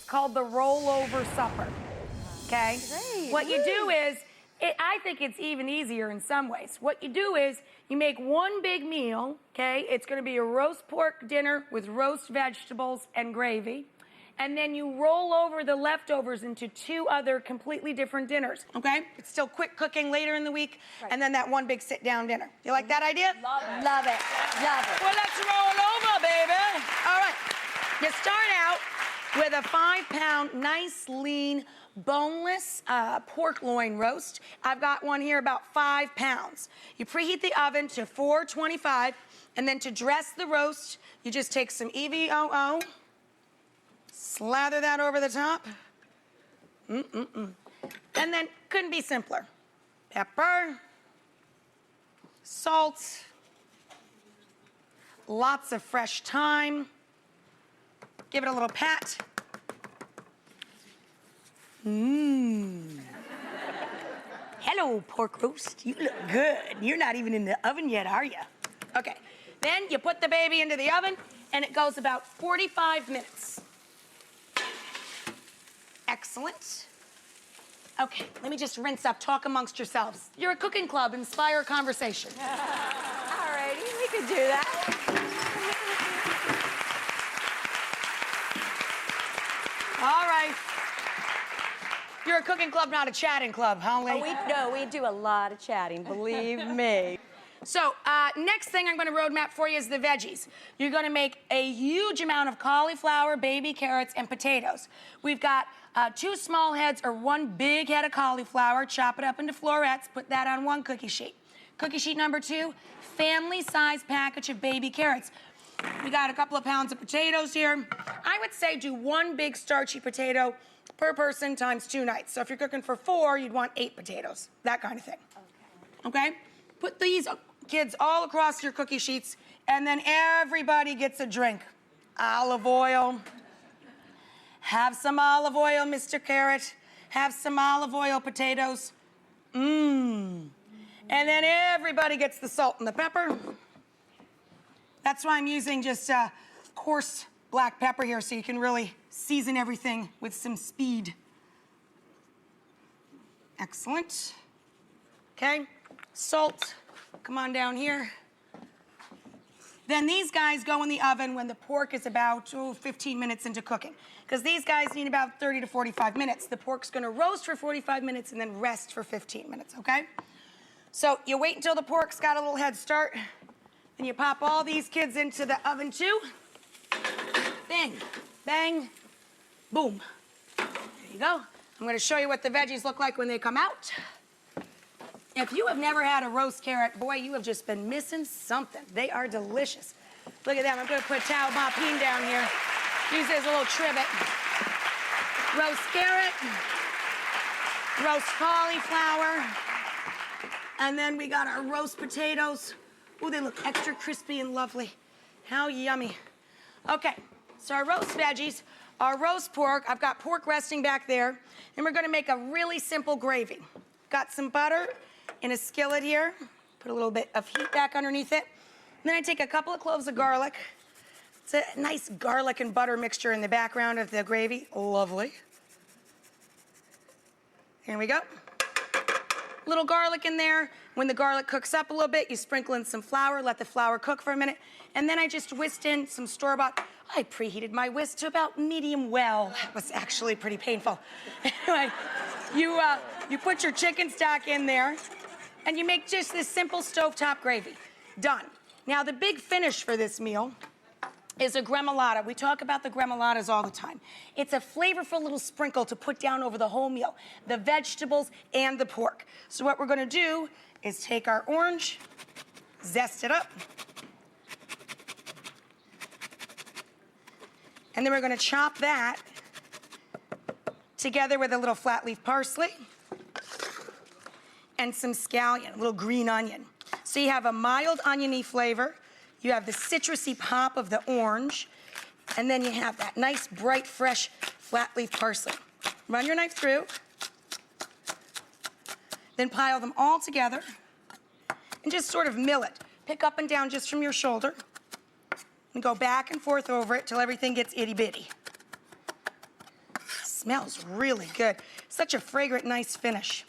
called the rollover supper, okay? Great. What you do is, I think it's even easier in some ways. What you do is, you make one big meal, okay? It's gonna be a roast pork dinner with roast vegetables and gravy. And then you roll over the leftovers into 2 other completely different dinners, okay? It's still quick cooking later in the week, and then that one big sit-down dinner. You like that idea? Love it. Love it. Love it. Well, let's roll over, baby. All right. You start out with a 5-pound, nice, lean, boneless pork loin roast. I've got one here about 5 pounds. You preheat the oven to 425, and then to dress the roast, you just take some EVOO, slather that over the top. And then, couldn't be simpler. Pepper, salt, lots of fresh thyme. Give it a little pat. Hello, pork roast. You look good. You're not even in the oven yet, are you? Okay. Then you put the baby into the oven, and it goes about 45 minutes. Excellent. Okay, let me just rinse up. Talk amongst yourselves. You're a cooking club. Inspire conversation. All righty, we could do that. All right. You're a cooking club, not a chatting club, huh, Lee? Oh, we do a lot of chatting, believe me. So, next thing I'm gonna roadmap for you is the veggies. You're gonna make a huge amount of cauliflower, baby carrots, and potatoes. We've got 2 small heads or 1 big head of cauliflower. Chop it up into florets, put that on 1 cookie sheet. Cookie sheet number 2, family-size package of baby carrots. We got a couple of pounds of potatoes here. I would say do 1 big starchy potato per person times 2 nights. So if you're cooking for 4, you'd want 8 potatoes, that kind of thing. Okay? Put these kids all across your cookie sheets, and then everybody gets a drink. Olive oil. Have some olive oil, Mr. Carrot. Have some olive oil potatoes. And then everybody gets the salt and the pepper. That's why I'm using just coarse black pepper here, so you can really season everything with some speed. Excellent. Okay, salt, come on down here. Then these guys go in the oven when the pork is about 15 minutes into cooking, because these guys need about 30 to 45 minutes. The pork's gonna roast for 45 minutes and then rest for 15 minutes, okay? So you wait until the pork's got a little head start, and you pop all these kids into the oven too. Bang, bang, boom. There you go. I'm gonna show you what the veggies look like when they come out. If you have never had a roast carrot, boy, you have just been missing something. They are delicious. Look at them. I'm gonna put tau mapine down here. Use it as a little trivet. Roast carrot, roast cauliflower, and then we got our roast potatoes. Oh, they look extra crispy and lovely. How yummy. Okay, so our roast veggies, our roast pork, I've got pork resting back there, and we're gonna make a really simple gravy. Got some butter in a skillet here. Put a little bit of heat back underneath it. And then I take a couple of cloves of garlic. It's a nice garlic and butter mixture in the background of the gravy. Lovely. Here we go. Little garlic in there. When the garlic cooks up a little bit, you sprinkle in some flour, let the flour cook for a minute. And then I just whisked in some store-bought. I preheated my whisk to about medium well. That was actually pretty painful. Anyway, you put your chicken stock in there, and you make just this simple stovetop gravy. Done. Now, the big finish for this meal is a gremolata. We talk about the gremolatas all the time. It's a flavorful little sprinkle to put down over the whole meal, the vegetables and the pork. So what we're gonna do is take our orange, zest it up, and then we're gonna chop that together with a little flat leaf parsley and some scallion, a little green onion. So you have a mild oniony flavor, you have the citrusy pop of the orange, and then you have that nice, bright, fresh, flat leaf parsley. Run your knife through, then pile them all together, and just sort of mill it. Pick up and down just from your shoulder, and go back and forth over it till everything gets itty-bitty. smells really good. Such a fragrant, nice finish.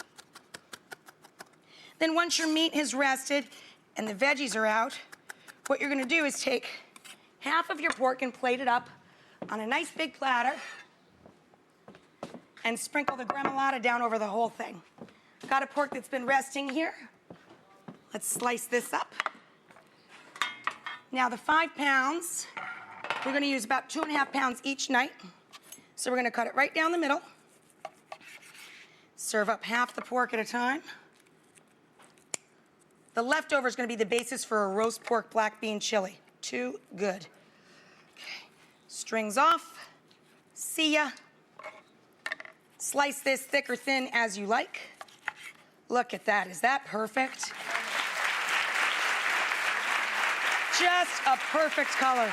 Then once your meat has rested and the veggies are out, what you're gonna do is take half of your pork and plate it up on a nice big platter and sprinkle the gremolata down over the whole thing. Got a pork that's been resting here. Let's slice this up. Now the 5 pounds, we're gonna use about 2.5 pounds each night. So we're gonna cut it right down the middle. Serve up half the pork at a time. The leftover is gonna be the basis for a roast pork black bean chili. Too good. Okay. Strings off. See ya. Slice this thick or thin as you like. Look at that. Is that perfect? Just a perfect color.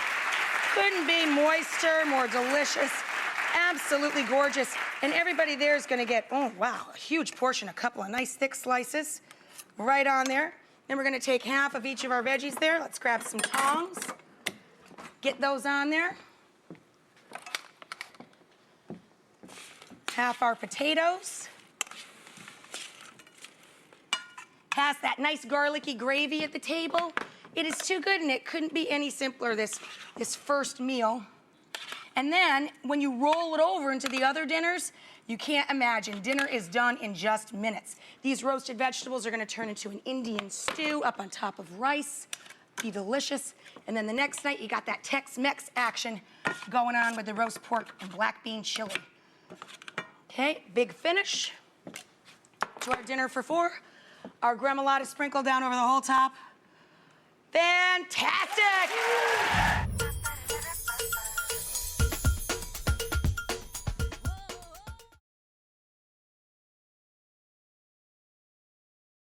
Couldn't be moister, more delicious. Absolutely gorgeous. And everybody there is gonna get, oh wow, a huge portion, a couple of nice thick slices right on there. Then we're gonna take half of each of our veggies there. Let's grab some tongs. Get those on there. Half our potatoes. Pass that nice garlicky gravy at the table. It is too good, and it couldn't be any simpler, this first meal. And then, when you roll it over into the other dinners, you can't imagine. Dinner is done in just minutes. These roasted vegetables are gonna turn into an Indian stew up on top of rice. Be delicious. And then the next night, you got that Tex-Mex action going on with the roast pork and black bean chili. Okay, big finish to our dinner for 4. Our gremolata sprinkled down over the whole top. Fantastic!